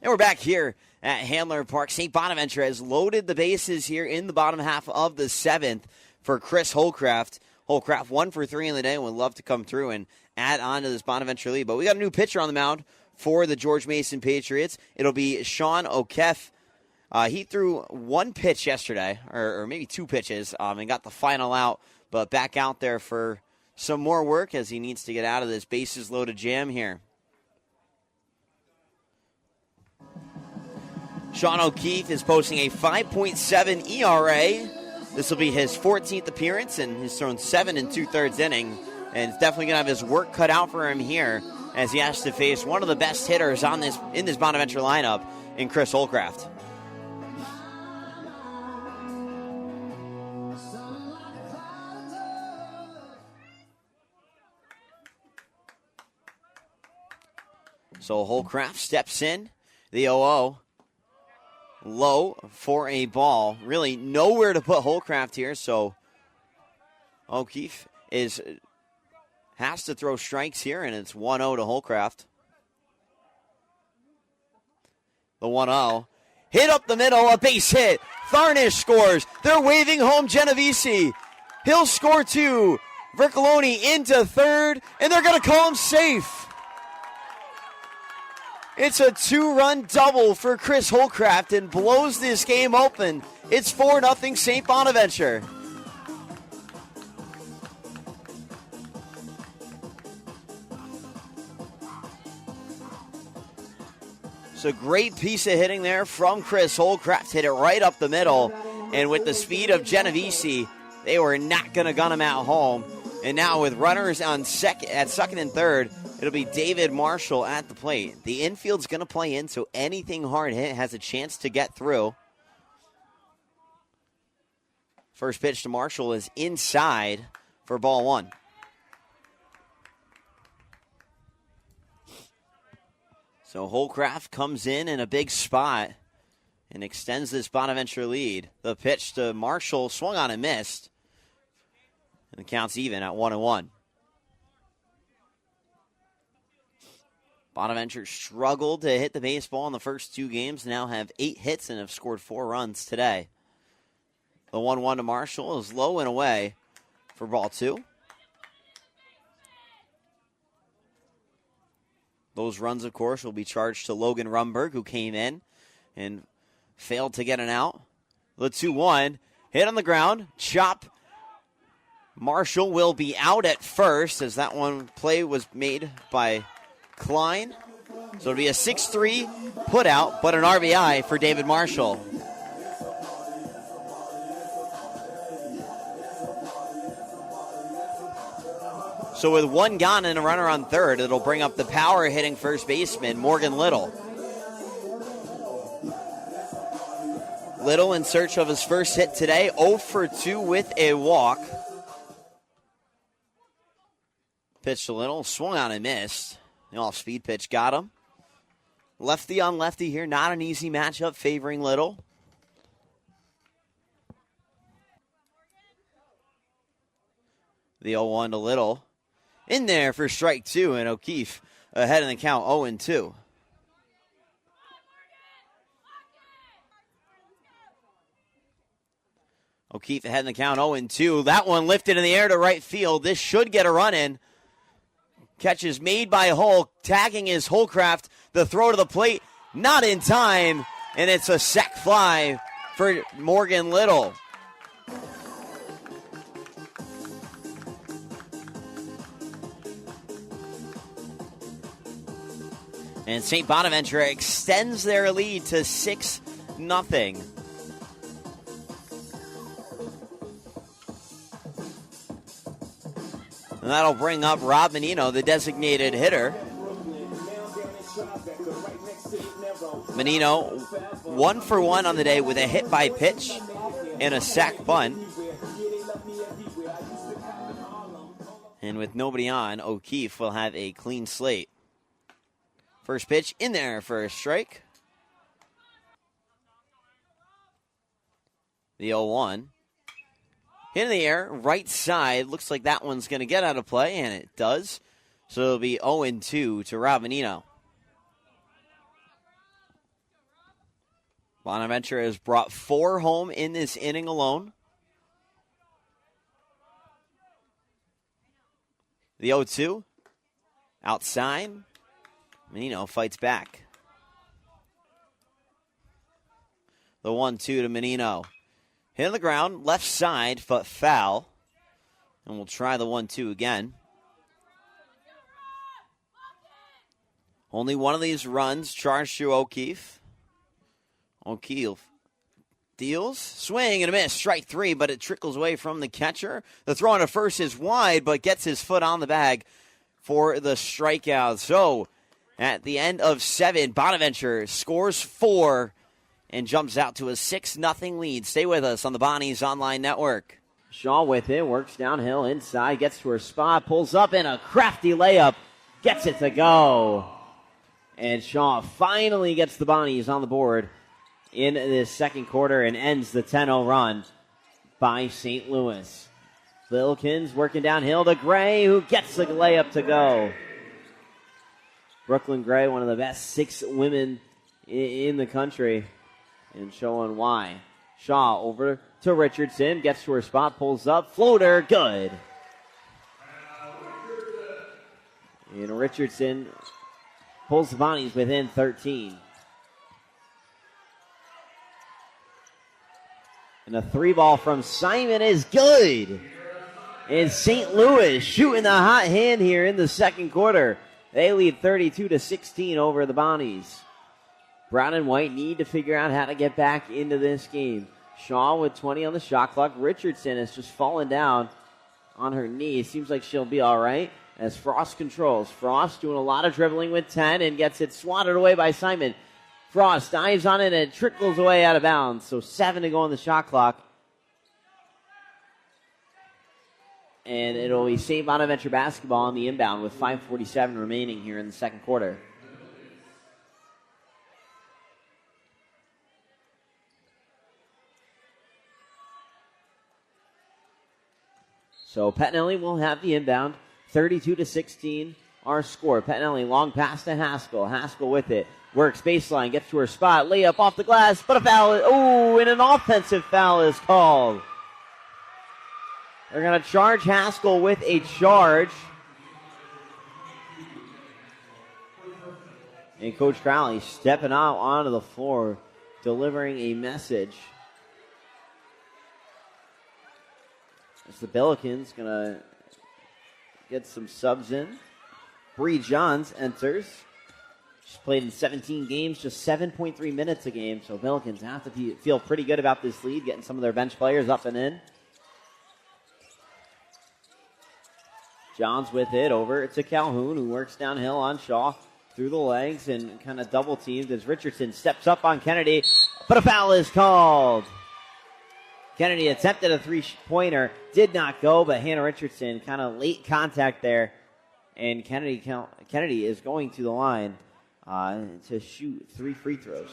And we're back here at Handler Park. St. Bonaventure has loaded the bases here in the bottom half of the seventh for Chris Holcraft. Holcraft 1 for 3 in the day and would love to come through and add on to this Bonaventure lead. But we got a new pitcher on the mound for the George Mason Patriots. It'll be Sean O'Keefe. He threw one pitch yesterday, or maybe two pitches, and got the final out. But back out there for some more work as he needs to get out of this bases-loaded jam here. Sean O'Keefe is posting a 5.7 ERA. This will be his 14th appearance, and he's thrown 7 2/3 innings. And it's definitely going to have his work cut out for him here as he has to face one of the best hitters in this Bonaventure lineup in Chris Holcraft. So Holcraft steps in, the 0-0. Low for a ball. Really nowhere to put Holcraft here, so O'Keefe has to throw strikes here, and it's 1-0 to Holcraft. The 1-0. Hit up the middle, a base hit. Tharnish scores. They're waving home Genovese. He'll score 2. Vercoloni into third, and they're going to call him safe. It's a 2-run double for Chris Holcraft and blows this game open. It's 4-0 St. Bonaventure. It's a great piece of hitting there from Chris Holcraft. Hit it right up the middle. And with the speed of Genovese, they were not going to gun him at home. And now with runners on second and third, it'll be David Marshall at the plate. The infield's going to play in, so anything hard hit has a chance to get through. First pitch to Marshall is inside for ball 1. So Holcraft comes in a big spot and extends this Bonaventure lead. The pitch to Marshall swung on and missed. And the count's even at 1-1. Bonaventure struggled to hit the baseball in the first 2 games, now have 8 hits and have scored 4 runs today. The 1-1 to Marshall is low and away for ball 2. Those runs, of course, will be charged to Logan Rumberg, who came in and failed to get an out. The 2-1, hit on the ground, chop. Marshall will be out at first as that one play was made by Klein. So it'll be a 6-3 put out, but an RBI for David Marshall. So with 1 gone and a runner on third, it'll bring up the power hitting first baseman, Morgan Little. Little in search of his first hit today, 0 for 2 with a walk. Pitch to Little, swung on and missed. The off-speed pitch got him. Lefty on lefty here, not an easy matchup favoring Little. The 0-1 to Little. In there for strike 2, and O'Keefe ahead in the count, 0-2. O'Keefe ahead in the count, 0-2. That one lifted in the air to right field. This should get a run in. Catch is made by Hull, tagging his Holcraft. The throw to the plate, not in time, and it's a sac fly for Morgan Little. And St. Bonaventure extends their lead to 6-0. And that'll bring up Rob Menino, the designated hitter. Menino, 1 for 1 on the day with a hit by pitch and a sac bunt. And with nobody on, O'Keefe will have a clean slate. First pitch in there for a strike. The 0-1. Hit in the air, right side. Looks like that one's going to get out of play, and it does. So it'll be 0-2 to Rob Menino. Bonaventure has brought 4 home in this inning alone. The 0-2. Outside. Menino fights back. The 1-2 to Menino. Hit on the ground, left side, but foul. And we'll try the 1-2 again. Only one of these runs charged to O'Keefe. O'Keefe deals, swing and a miss, strike 3, but it trickles away from the catcher. The throw on to first is wide, but gets his foot on the bag for the strikeout. So at the end of 7, Bonaventure scores 4 and jumps out to a 6-0 lead. Stay with us on the Bonnie's Online Network. Shaw with it, works downhill, inside, gets to her spot, pulls up, and a crafty layup, gets it to go. And Shaw finally gets the Bonnies on the board in this second quarter and ends the 10-0 run by St. Louis. Billikens working downhill to Gray, who gets the layup to go. Brooklyn Gray, one of the best 6 women in the country, and showing why. Shaw over to Richardson, gets to her spot, pulls up, floater, good. And Richardson pulls the Bonnies within 13. And a 3-ball from Simon is good. And St. Louis shooting the hot hand here in the second quarter. They lead 32-16 over the Bonnies. Brown and White need to figure out how to get back into this game. Shaw with 20 on the shot clock. Richardson has just fallen down on her knee. Seems like she'll be all right as Frost controls. Frost doing a lot of dribbling with 10 and gets it swatted away by Simon. Frost dives on it and it trickles away out of bounds. So 7 to go on the shot clock. And it'll be St. Bonaventure basketball on the inbound with 5:47 remaining here in the second quarter. So Pettinelli will have the inbound. 32-16 our score. Pettinelli long pass to Haskell. Haskell with it. Works baseline, gets to her spot. Layup off the glass, but a foul. And an offensive foul is called. They're going to charge Haskell with a charge. And Coach Crowley stepping out onto the floor, delivering a message. As the Billikens going to get some subs in. Bree Johns enters. She's played in 17 games, just 7.3 minutes a game. So Billikens have to feel pretty good about this lead, getting some of their bench players up and in. Johns with it over to Calhoun, who works downhill on Shaw through the legs and kind of double teamed as Richardson steps up on Kennedy. But a foul is called. Kennedy attempted a 3-pointer, did not go, but Hannah Richardson kind of late contact there. And Kennedy is going to the line to shoot 3 free throws.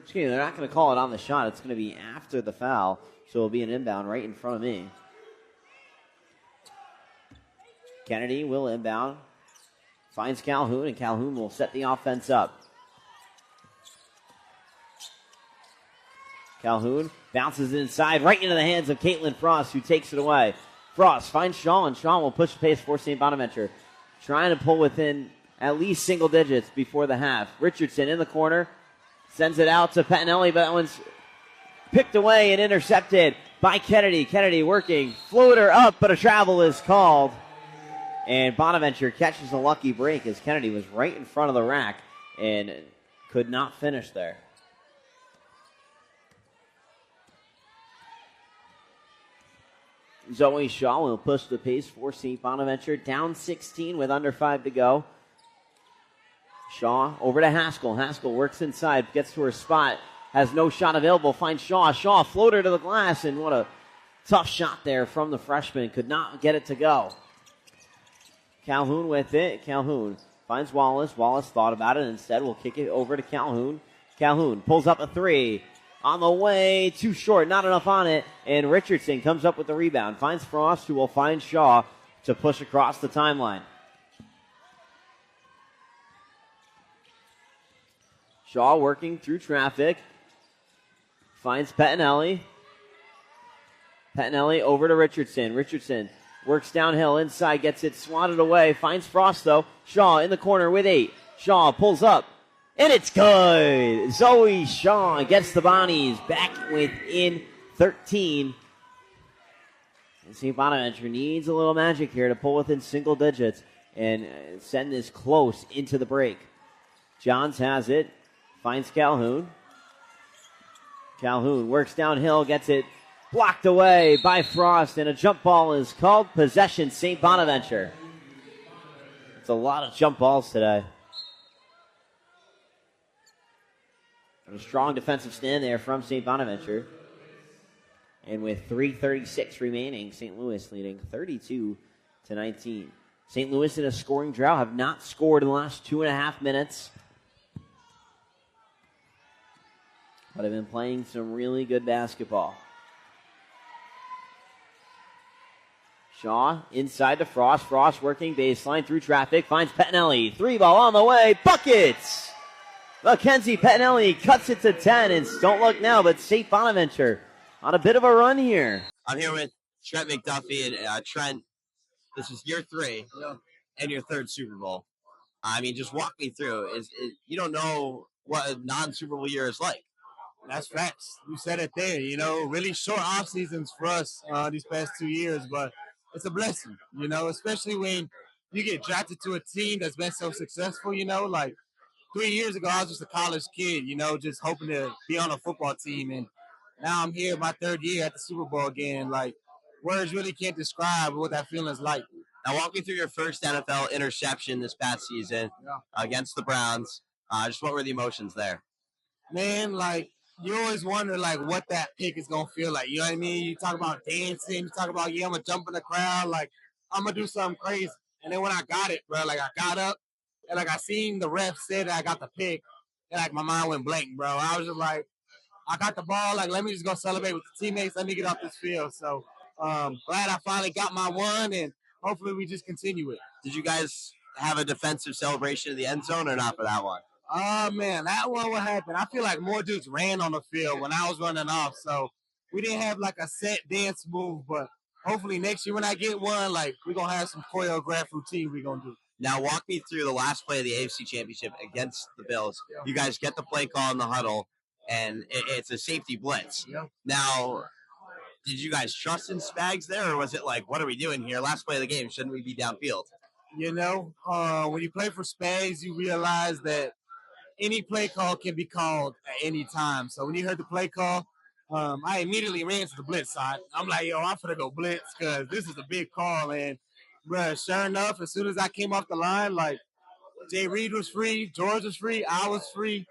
Excuse me, they're not going to call it on the shot. It's going to be after the foul, so it'll be an inbound right in front of me. Kennedy will inbound, finds Calhoun, and Calhoun will set the offense up. Calhoun bounces inside right into the hands of Caitlin Frost, who takes it away. Frost finds Shaw, and Shaw will push the pace for St. Bonaventure, trying to pull within at least single digits before the half. Richardson in the corner, sends it out to Pettinelli, but that one's picked away and intercepted by Kennedy. Kennedy working, floater up, but a travel is called. And Bonaventure catches a lucky break as Kennedy was right in front of the rack and could not finish there. Zoe Shaw will push the pace for St. Bonaventure. Down 16 with under 5 to go. Shaw over to Haskell. Haskell works inside, gets to her spot, has no shot available, finds Shaw. Shaw floater to the glass, and what a tough shot there from the freshman. Could not get it to go. Calhoun with it. Calhoun finds Wallace. Wallace thought about it. Instead, will kick it over to Calhoun. Calhoun pulls up a 3. On the way, too short, not enough on it. And Richardson comes up with the rebound. Finds Frost, who will find Shaw to push across the timeline. Shaw working through traffic. Finds Pettinelli. Pettinelli over to Richardson. Richardson works downhill inside, gets it swatted away. Finds Frost, though. Shaw in the corner with 8. Shaw pulls up, and it's good. Zoe Shaw gets the Bonnies back within 13. And St. Bonaventure needs a little magic here to pull within single digits and send this close into the break. Johns has it. Finds Calhoun. Calhoun works downhill, gets it blocked away by Frost, and a jump ball is called. Possession, St. Bonaventure. It's a lot of jump balls today. A strong defensive stand there from St. Bonaventure. And with 3:36 remaining, St. Louis leading 32-19. St. Louis in a scoring drought, have not scored in the last 2.5 minutes. But have been playing some really good basketball. Shaw inside to Frost. Frost working baseline through traffic. Finds Pettinelli. 3 ball on the way. Buckets! Mackenzie Pettinelli cuts it to 10. And don't look now, but St. Bonaventure on a bit of a run here. I'm here with Trent McDuffie. And Trent, this is year 3 and your 3rd Super Bowl. I mean, just walk me through. You don't know what a non-Super Bowl year is like. That's facts. You said it there. Really short off seasons for us these past 2 years, but it's a blessing, especially when you get drafted to a team that's been so successful, like 3 years ago, I was just a college kid, just hoping to be on a football team. And now I'm here my 3rd year at the Super Bowl again. Like, words really can't describe what that feeling is like. Now, walk me through your first NFL interception this past season against the Browns. Just what were the emotions there? Man, like, you always wonder, like, what that pick is going to feel like. You know what I mean? You talk about dancing. You talk about, I'm going to jump in the crowd. Like, I'm going to do something crazy. And then when I got it, bro, like, I got up. And, like, I seen the ref say that I got the pick. And, like, my mind went blank, bro. I was just like, I got the ball. Like, let me just go celebrate with the teammates. Let me get off this field. So, glad I finally got my one. And hopefully we just continue it. Did you guys have a defensive celebration in the end zone or not for that one? Oh, man, that one what happened. I feel like more dudes ran on the field when I was running off. So we didn't have like a set dance move, but hopefully next year when I get one, like we're going to have some choreographed routine we're going to do. Now walk me through the last play of the AFC Championship against the Bills. You guys get the play call in the huddle, and it's a safety blitz. Now, did you guys trust in Spags there, or was it like, what are we doing here? Last play of the game, shouldn't we be downfield? When you play for Spags, you realize that any play call can be called at any time. So when you heard the play call, I immediately ran to the blitz side. I'm like, I'm finna go blitz because this is a big call. And, bro, sure enough, as soon as I came off the line, like, Jay Reed was free, George was free, I was free.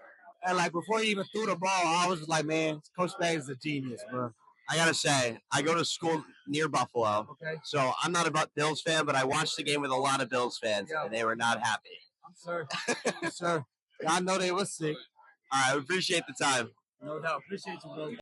And, like, before he even threw the ball, I was just like, man, Coach Spags is a genius, bro. I got to say, I go to school near Buffalo. Okay. So I'm not a Bills fan, but I watched the game with a lot of Bills fans, and they were not happy. I'm sorry. Yes, sir. I know they were sick. All right, I appreciate the time. No doubt. Appreciate you, bro.